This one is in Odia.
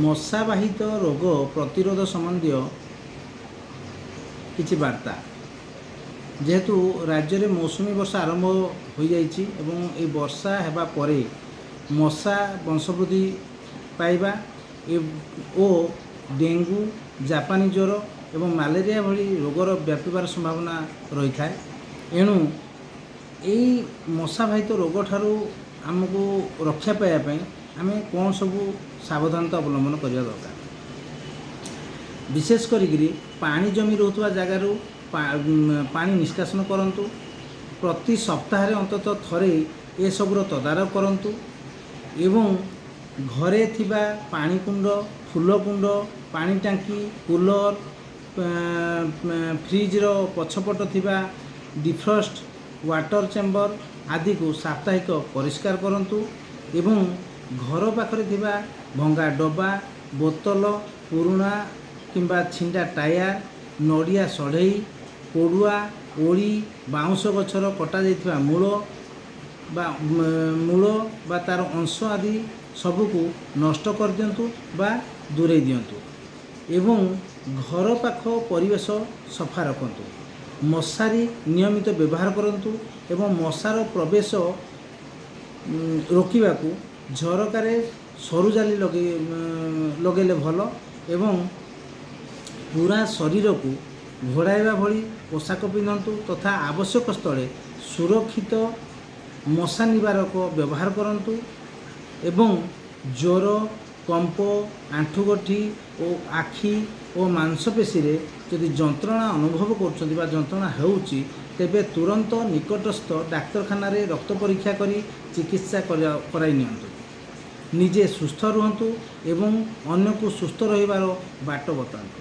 ମଶାବାହିତ ରୋଗ ପ୍ରତିରୋଧ ସମ୍ବନ୍ଧୀୟ କିଛି ବାର୍ତ୍ତା। ଯେହେତୁ ରାଜ୍ୟରେ ମୌସୁମୀ ବର୍ଷା ଆରମ୍ଭ ହୋଇଯାଇଛି ଏବଂ ଏହି ବର୍ଷା ହେବା ପରେ ମଶା ବଂଶବୃଦ୍ଧି ପାଇବା ଓ ଡେଙ୍ଗୁ, ଜାପାନୀ ଜ୍ୱର ଏବଂ ମ୍ୟାଲେରିଆ ଭଳି ରୋଗର ବ୍ୟାପିବାର ସମ୍ଭାବନା ରହିଥାଏ। ଏଣୁ ଏହି ମଶାବାହିତ ରୋଗଠାରୁ ଆମକୁ ରକ୍ଷା ପାଇବା ପାଇଁ ଆମେ କ'ଣ ସବୁ ସାବଧାନତା ଅବଲମ୍ବନ କରିବା ଦରକାର। ବିଶେଷ କରିକି ପାଣି ଜମି ରହୁଥିବା ଜାଗାରୁ ପାଣି ନିଷ୍କାସନ କରନ୍ତୁ। ପ୍ରତି ସପ୍ତାହରେ ଅନ୍ତତଃ ଥରେ ଏସବୁର ତଦାରଖ କରନ୍ତୁ ଏବଂ ଘରେ ଥିବା ପାଣି କୁଣ୍ଡ, ଫୁଲ କୁଣ୍ଡ, ପାଣି ଟାଙ୍କି, କୁଲର, ଫ୍ରିଜର ପଛପଟ ଥିବା ଡିଫ୍ରଷ୍ଟ ୱାଟର ଚେମ୍ବର ଆଦିକୁ ସାପ୍ତାହିକ ପରିଷ୍କାର କରନ୍ତୁ ଏବଂ ଘର ପାଖରେ ଥିବା ଭଙ୍ଗା ଡବା, ବୋତଲ, ପୁରୁଣା କିମ୍ବା ଛିଣ୍ଡା ଟାୟାର, ନଡ଼ିଆ ସଢ଼େଇ, ପୋଡ଼ୁଆ, ଓଳି, ବାଉଁଶ ଗଛର କଟାଯାଇଥିବା ମୂଳ ବା ତା'ର ଅଂଶ ଆଦି ସବୁକୁ ନଷ୍ଟ କରିଦିଅନ୍ତୁ ବା ଦୂରେଇ ଦିଅନ୍ତୁ ଏବଂ ଘର ପାଖ ପରିବେଶ ସଫା ରଖନ୍ତୁ। ମଶାରୀ ନିୟମିତ ବ୍ୟବହାର କରନ୍ତୁ ଏବଂ ମଶାର ପ୍ରବେଶ ରୋକିବାକୁ ଝରକାରେ ସରୁ ଜାଲି ଲଗାଇଲେ ଭଲ ଏବଂ ପୁରା ଶରୀରକୁ ଘୋଡ଼ାଇବା ଭଳି ପୋଷାକ ପିନ୍ଧନ୍ତୁ ତଥା ଆବଶ୍ୟକ ସ୍ଥଳେ ସୁରକ୍ଷିତ ମଶା ନିବାରକ ବ୍ୟବହାର କରନ୍ତୁ ଏବଂ ଜ୍ୱର, କମ୍ପ, ଆଣ୍ଠୁଗଣ୍ଠି ଓ ଆଖି ଓ ମାଂସପେଶୀରେ ଯଦି ଯନ୍ତ୍ରଣା ଅନୁଭବ କରୁଛନ୍ତି ବା ଯନ୍ତ୍ରଣା ହେଉଛି ତେବେ ତୁରନ୍ତ ନିକଟସ୍ଥ ଡାକ୍ତରଖାନାରେ ରକ୍ତ ପରୀକ୍ଷା କରି ଚିକିତ୍ସା କରାଇ ନିଅନ୍ତୁ। ନିଜେ ସୁସ୍ଥ ରୁହନ୍ତୁ ଏବଂ ଅନ୍ୟକୁ ସୁସ୍ଥ ରହିବାର ବାଟ ବତାନ୍ତୁ।